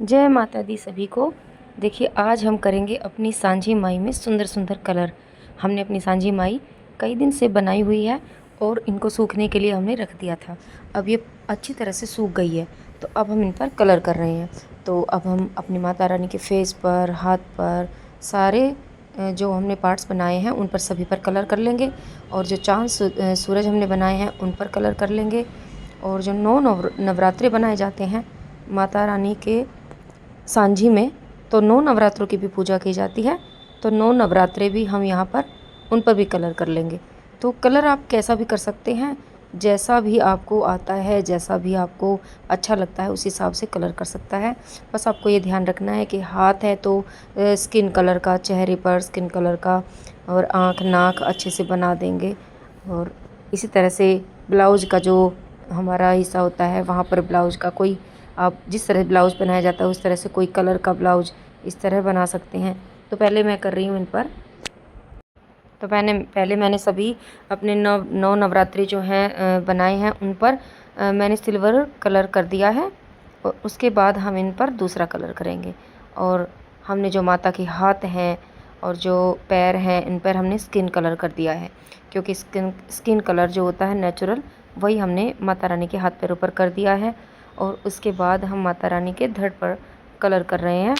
जय माता दी सभी को। देखिए आज हम करेंगे अपनी सांझी माई में सुंदर सुंदर कलर। हमने अपनी सांझी माई कई दिन से बनाई हुई है और इनको सूखने के लिए हमने रख दिया था। अब ये अच्छी तरह से सूख गई है, तो अब हम इन पर कलर कर रहे हैं। तो अब हम अपनी माता रानी के फेस पर, हाथ पर, सारे जो हमने पार्ट्स बनाए हैं उन पर सभी पर कलर कर लेंगे। और जो चाँद सूरज हमने बनाए हैं उन पर कलर कर लेंगे। और जो नवरात्रे बनाए जाते हैं माता रानी के सांझी में, तो 9 नवरात्रों की भी पूजा की जाती है। तो 9 नवरात्रे भी हम यहाँ पर उन पर भी कलर कर लेंगे। तो कलर आप कैसा भी कर सकते हैं, जैसा भी आपको आता है, जैसा भी आपको अच्छा लगता है उस हिसाब से कलर कर सकता है। बस आपको ये ध्यान रखना है कि हाथ है तो स्किन कलर का, चेहरे पर स्किन कलर का, और आँख नाक अच्छे से बना देंगे। और इसी तरह से ब्लाउज का जो हमारा हिस्सा होता है वहाँ पर ब्लाउज का कोई, आप जिस तरह ब्लाउज़ बनाया जाता है उस तरह से कोई कलर का ब्लाउज इस तरह बना सकते हैं। तो पहले मैं कर रही हूँ इन पर। तो पहले मैंने सभी अपने नौ नवरात्रि जो हैं बनाए हैं उन पर मैंने सिल्वर कलर कर दिया है। और उसके बाद हम इन पर दूसरा कलर करेंगे। और हमने जो माता के हाथ हैं और जो पैर हैं इन पर हमने स्किन कलर कर दिया है, क्योंकि स्किन कलर जो होता है नेचुरल, वही हमने माता रानी के हाथ पैरों पर कर दिया है। और उसके बाद हम माता रानी के धड़ पर कलर कर रहे हैं।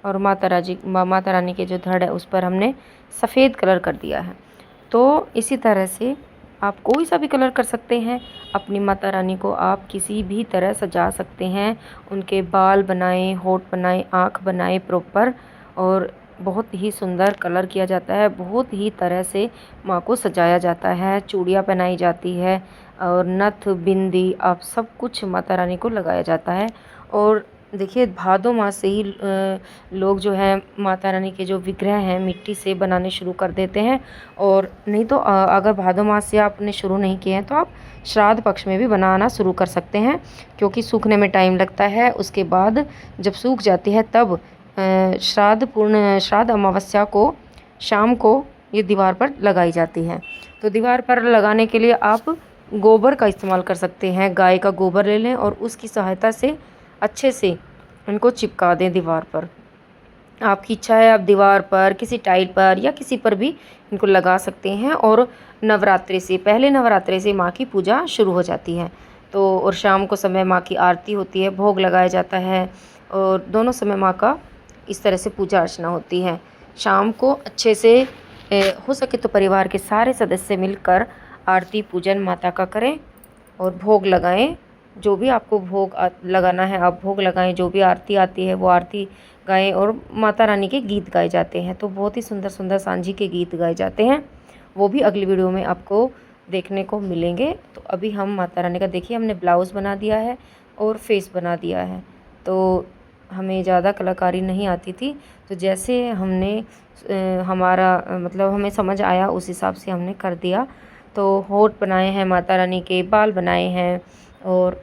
और माता रानी के जो धड़ है उस पर हमने सफ़ेद कलर कर दिया है। तो इसी तरह से आप कोई सा भी कलर कर सकते हैं। अपनी माता रानी को आप किसी भी तरह सजा सकते हैं। उनके बाल बनाएं, होठ बनाएं, आँख बनाएं प्रॉपर, और बहुत ही सुंदर कलर किया जाता है। बहुत ही तरह से माँ को सजाया जाता है, चूड़ियाँ पहनाई जाती है, और नथ बिंदी आप सब कुछ माता रानी को लगाया जाता है। और देखिए भादों मास से ही लोग जो है माता रानी के जो विग्रह हैं मिट्टी से बनाने शुरू कर देते हैं। और नहीं तो अगर भादों मास से आपने शुरू नहीं किए हैं तो आप श्राद्ध पक्ष में भी बनाना शुरू कर सकते हैं, क्योंकि सूखने में टाइम लगता है। उसके बाद जब सूख जाती है तब श्राद्ध अमावस्या को शाम को ये दीवार पर लगाई जाती है। तो दीवार पर लगाने के लिए आप गोबर का इस्तेमाल कर सकते हैं। गाय का गोबर ले लें और उसकी सहायता से अच्छे से इनको चिपका दें दीवार पर। आपकी इच्छा है आप दीवार पर, किसी टाइल पर या किसी पर भी इनको लगा सकते हैं। और पहले नवरात्रे से माँ की पूजा शुरू हो जाती है। तो और शाम को समय माँ की आरती होती है, भोग लगाया जाता है, और दोनों समय माँ का इस तरह से पूजा अर्चना होती है। शाम को अच्छे से हो सके तो परिवार के सारे सदस्य मिलकर आरती पूजन माता का करें और भोग लगाएं। जो भी आपको भोग लगाना है आप भोग लगाएं। जो भी आरती आती है वो आरती गाएं, और माता रानी के गीत गाए जाते हैं। तो बहुत ही सुंदर सुंदर सांझी के गीत गाए जाते हैं, वो भी अगली वीडियो में आपको देखने को मिलेंगे। तो अभी हम माता रानी का देखिए, हमने ब्लाउज़ बना दिया है और फेस बना दिया है। तो हमें ज़्यादा कलाकारी नहीं आती थी, तो जैसे हमने हमारा मतलब हमें समझ आया उस हिसाब से हमने कर दिया। तो होठ बनाए हैं माता रानी के, बाल बनाए हैं, और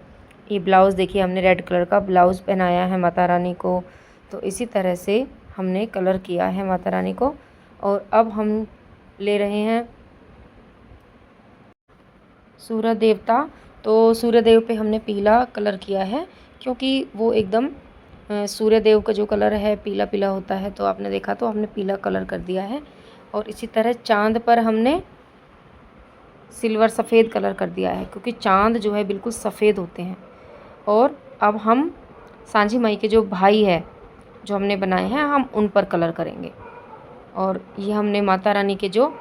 ये ब्लाउज़ देखिए हमने रेड कलर का ब्लाउज़ पहनाया है माता रानी को। तो इसी तरह से हमने कलर किया है माता रानी को। और अब हम ले रहे हैं सूर्य देवता। तो सूर्य देव पे हमने पीला कलर किया है, क्योंकि वो एकदम सूर्य देव का जो कलर है पीला पीला होता है। तो आपने देखा तो हमने पीला कलर कर दिया है। और इसी तरह चाँद पर हमने सिल्वर सफ़ेद कलर कर दिया है, क्योंकि चाँद जो है बिल्कुल सफ़ेद होते हैं। और अब हम सांझी माई के जो भाई है जो हमने बनाए हैं हम उन पर कलर करेंगे। और ये हमने माता रानी के जो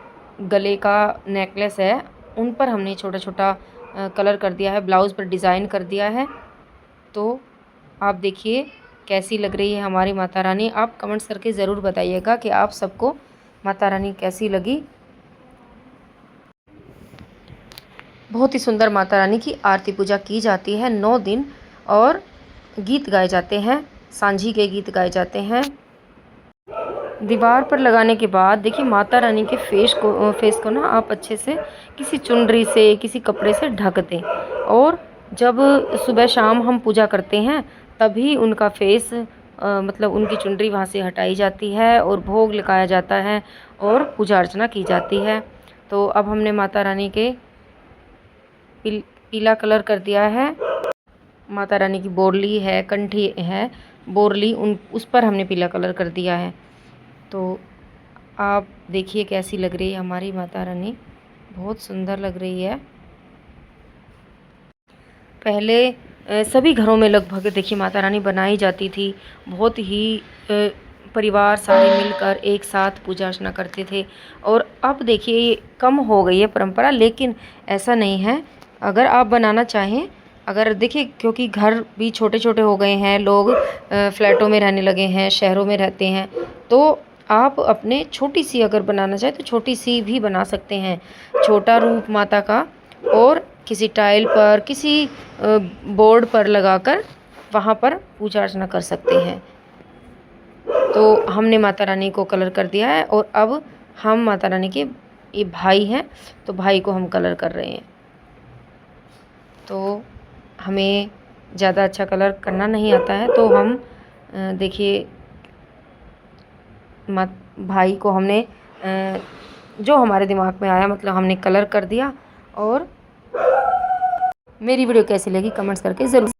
गले का नेकलेस है उन पर हमने छोटा छोटा कलर कर दिया है, ब्लाउज़ पर डिज़ाइन कर दिया है। तो आप देखिए कैसी लग रही है हमारी माता रानी। आप कमेंट्स करके ज़रूर बताइएगा कि आप सबको माता रानी कैसी लगी। बहुत ही सुंदर माता रानी की आरती पूजा की जाती है 9 दिन, और गीत गाए जाते हैं, सांझी के गीत गाए जाते हैं। दीवार पर लगाने के बाद देखिए माता रानी के फेस को ना आप अच्छे से किसी चुनरी से, किसी कपड़े से ढक दें। और जब सुबह शाम हम पूजा करते हैं तभी उनका फेस मतलब उनकी चुनरी वहाँ से हटाई जाती है और भोग लगाया जाता है और पूजा अर्चना की जाती है। तो अब हमने माता रानी के पीला कलर कर दिया है। माता रानी की बोरली है, कंठी है, बोरली, उस पर हमने पीला कलर कर दिया है। तो आप देखिए कैसी लग रही है हमारी माता रानी, बहुत सुंदर लग रही है। पहले सभी घरों में लगभग देखिए माता रानी बनाई जाती थी, बहुत ही परिवार सारे मिलकर एक साथ पूजा अर्चना करते थे। और अब देखिए ये कम हो गई है परंपरा, लेकिन ऐसा नहीं है। अगर आप बनाना चाहें, अगर देखिए क्योंकि घर भी छोटे छोटे हो गए हैं, लोग फ्लैटों में रहने लगे हैं, शहरों में रहते हैं, तो आप अपने छोटी सी अगर बनाना चाहें तो छोटी सी भी बना सकते हैं, छोटा रूप माता का, और किसी टाइल पर, किसी बोर्ड पर लगाकर वहाँ पर पूजा अर्चना कर सकते हैं। तो हमने माता रानी को कलर कर दिया है और अब हम माता रानी के ये भाई हैं, तो भाई को हम कलर कर रहे हैं। तो हमें ज़्यादा अच्छा कलर करना नहीं आता है, तो हम देखिए भाई को हमने जो हमारे दिमाग में आया, मतलब हमने कलर कर दिया। और मेरी वीडियो कैसी लगी कमेंट्स करके ज़रूर